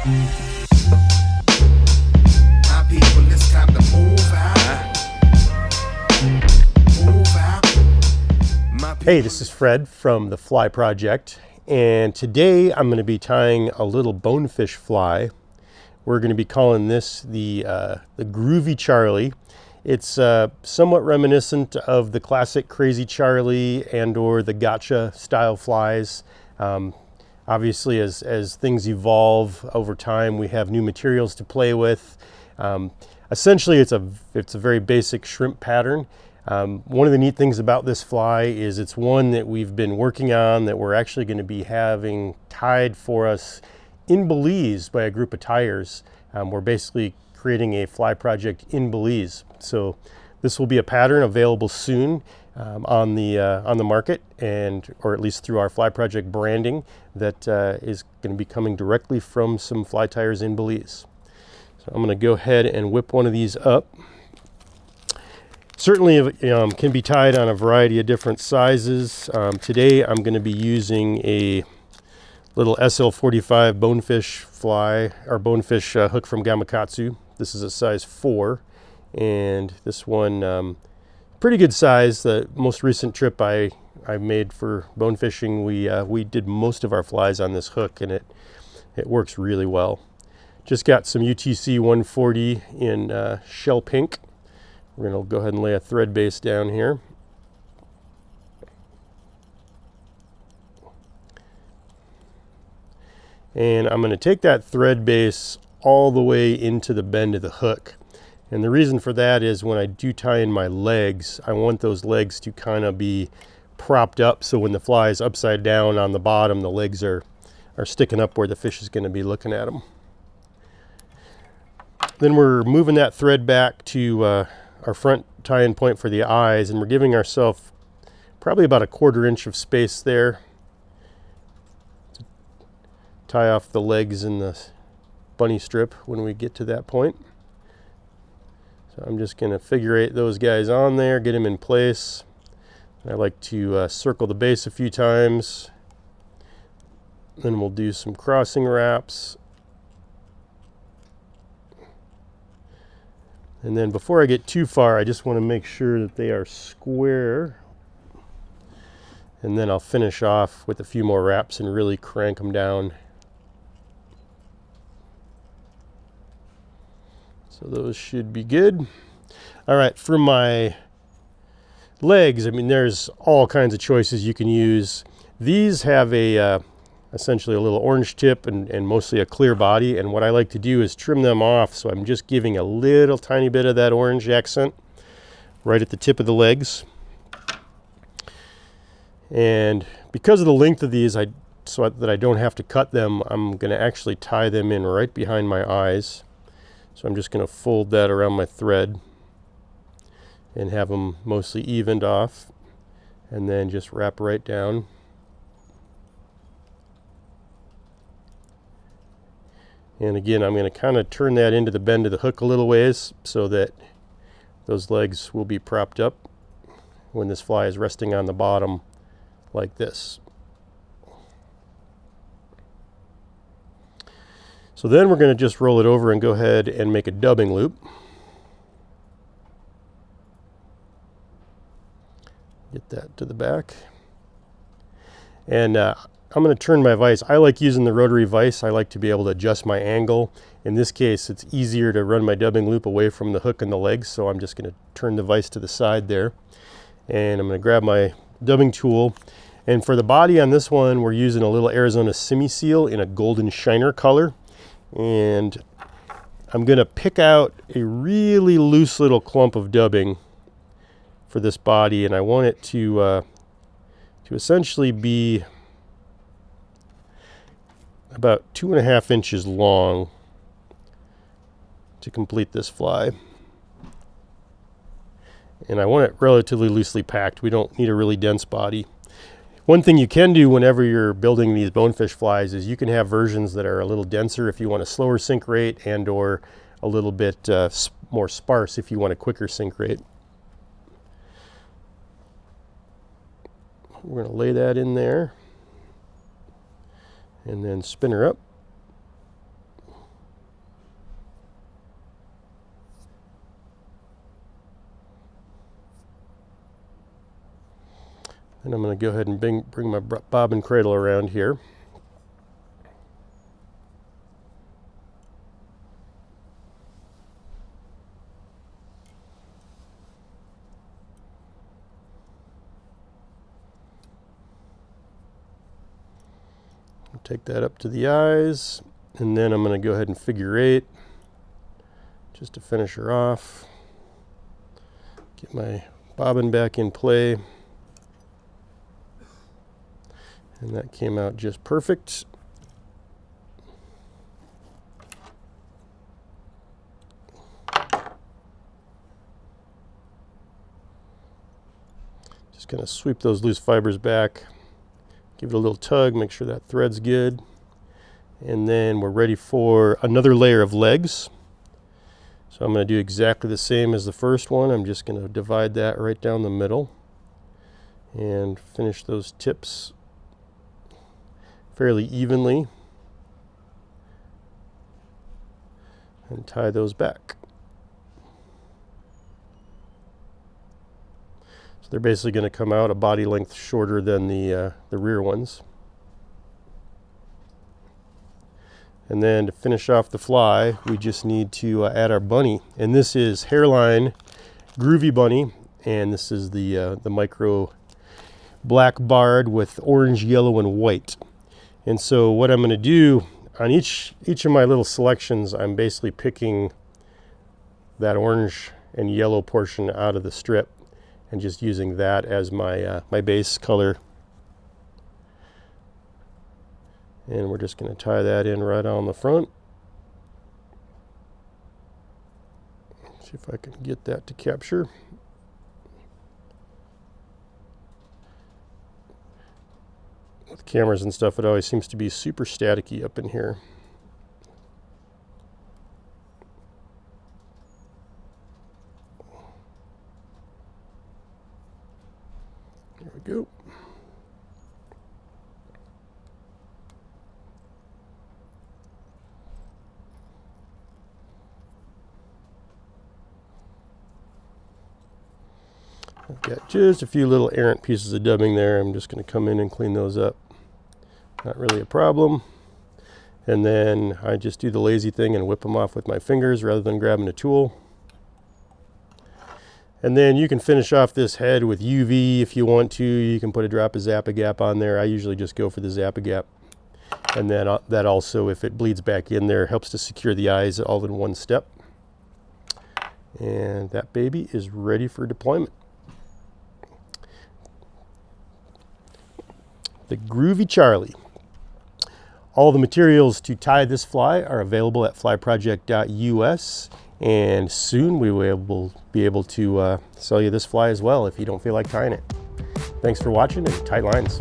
My people, it's time to move out. Move out. Hey, this is Fred from the Fly Project, and today I'm going to be tying a little bonefish fly. We're going to be calling this the Groovy Charlie. It's somewhat reminiscent of the classic Crazy Charlie and or the gotcha style flies. Obviously, as things evolve over time, we have new materials to play with. Essentially, it's a very basic shrimp pattern. One of the neat things about this fly is it's one that we've been working on that we're actually going to be having tied for us in Belize by a group of tyers. We're basically creating a fly project in Belize. So this will be a pattern available soon on the market, or at least through our Fly Project branding that is going to be coming directly from some fly tyers in Belize. So I'm going to go ahead and whip one of these up. Certainly it can be tied on a variety of different sizes. Today I'm going to be using a little SL45 bonefish fly, or bonefish hook from Gamakatsu. This is a size 4, and this one pretty good size. The most recent trip I made for bonefishing, we did most of our flies on this hook, and it works really well. Just got some UTC 140 in shell pink. We're going to go ahead and lay a thread base down here. And I'm going to take that thread base all the way into the bend of the hook. And the reason for that is when I do tie in my legs, I want those legs to kind of be propped up, so when the fly is upside down on the bottom, the legs are sticking up where the fish is going to be looking at them. Then we're moving that thread back to our front tie-in point for the eyes, and we're giving ourselves probably about a 1/4 inch of space there to tie off the legs in the bunny strip when we get to that point. So I'm just going to figure 8 those guys on there, get them in place. I like to circle the base a few times. Then we'll do some crossing wraps. And then before I get too far, I just want to make sure that they are square. And then I'll finish off with a few more wraps and really crank them down. So those should be good. All right, for my legs, I mean, there's all kinds of choices you can use. These have essentially a little orange tip and mostly a clear body, and what I like to do is trim them off, so I'm just giving a little tiny bit of that orange accent right at the tip of the legs. And because of the length of these, so that I don't have to cut them, I'm going to actually tie them in right behind my eyes. So I'm just going to fold that around my thread and have them mostly evened off, and then just wrap right down. And again, I'm going to kind of turn that into the bend of the hook a little ways so that those legs will be propped up when this fly is resting on the bottom like this. So then we're going to just roll it over and go ahead and make a dubbing loop. Get that to the back. And I'm going to turn my vise. I like using the rotary vise. I like to be able to adjust my angle. In this case, it's easier to run my dubbing loop away from the hook and the legs, so I'm just going to turn the vise to the side there. And I'm going to grab my dubbing tool. And for the body on this one, we're using a little Arizona semi-seal in a golden shiner color. And I'm going to pick out a really loose little clump of dubbing for this body, and I want it to essentially be about 2.5 inches long to complete this fly. And I want it relatively loosely packed. We don't need a really dense body. One thing you can do whenever you're building these bonefish flies is you can have versions that are a little denser if you want a slower sink rate, and or a little bit more sparse if you want a quicker sink rate. We're going to lay that in there and then spin her up. And I'm going to go ahead and bring my bobbin cradle around here. Take that up to the eyes, and then I'm going to go ahead and figure 8 just to finish her off. Get my bobbin back in play, and that came out just perfect. Just going to sweep those loose fibers back. Give it a little tug, make sure that thread's good. And then we're ready for another layer of legs. So I'm going to do exactly the same as the first one. I'm just going to divide that right down the middle and finish those tips fairly evenly and tie those back. They're basically going to come out a body length shorter than the rear ones. And then to finish off the fly, we just need to add our bunny. And this is Hareline Groovy Bunny, and this is the micro black barred with orange, yellow, and white. And so what I'm going to do on each of my little selections, I'm basically picking that orange and yellow portion out of the strip and just using that as my my base color. And we're just going to tie that in right on the front. See if I can get that to capture. With cameras and stuff, it always seems to be super staticky up in here. There we go. I've got just a few little errant pieces of dubbing there. I'm just going to come in and clean those up. Not really a problem. And then I just do the lazy thing and whip them off with my fingers rather than grabbing a tool. And then you can finish off this head with UV if you want to. You can put a drop of Zap-A-Gap on there. I usually just go for the Zap-A-Gap. And then that also, if it bleeds back in there, helps to secure the eyes all in one step. And that baby is ready for deployment. The Groovy Charlie. All the materials to tie this fly are available at flyproject.us. And soon we will be able to sell you this fly as well if you don't feel like tying it. Thanks for watching, and tight lines.